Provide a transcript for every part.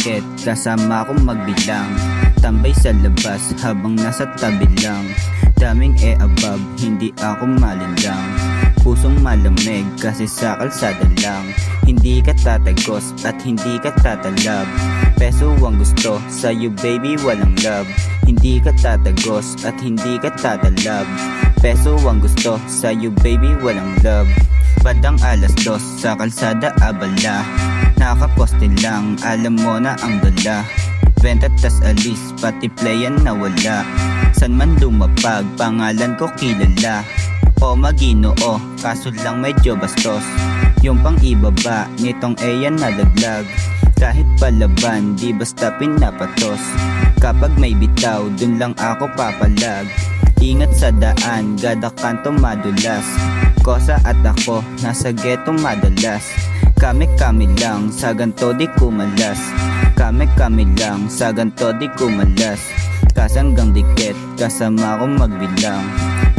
dikit, kasama kong magbilang. Tambay sa labas habang nasa tabi lang. Daming above, hindi ako malindang. Pusong malamig kasi sa kalsada lang. Hindi ka tatagos at hindi ka tatalab. Peso ang gusto, sa'yo baby walang love. Hindi ka tatagos at hindi ka tatalab. Peso ang gusto, sa'yo baby walang love. Badang alas 2 sa kalsada abala. Nakaposte lang, alam mo na ang dala. Benta tas alis, pati playan nawala. San man lumapag, pangalan ko kilala. O Maginoo, kaso lang medyo bastos. Yung pang ibaba, nitong ayan nalaglag. Kahit palaban, di basta pinapatos. Kapag may bitaw, dun lang ako papalag. Ingat sa daan, gada kanto madulas. Kosa at ako, nasa ghetto madalas. Kami lang, sa ganto di kumalas. Kami lang, sa ganto di kumalas. Kasanggang dikit, kasama kong magbilang.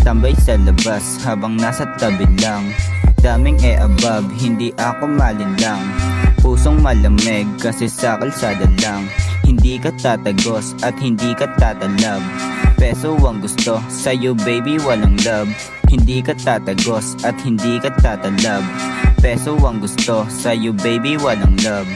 Tambay sa labas, habang nasa tabi lang. Daming above, hindi ako malindang. Pusong malamig, kasi sa kalsada lang. Hindi ka tatagos at hindi ka tatalab. Peso ang gusto, sa'yo baby walang love. Hindi ka tatagos at hindi ka tatalab. Peso ang gusto, sa'yo baby walang love.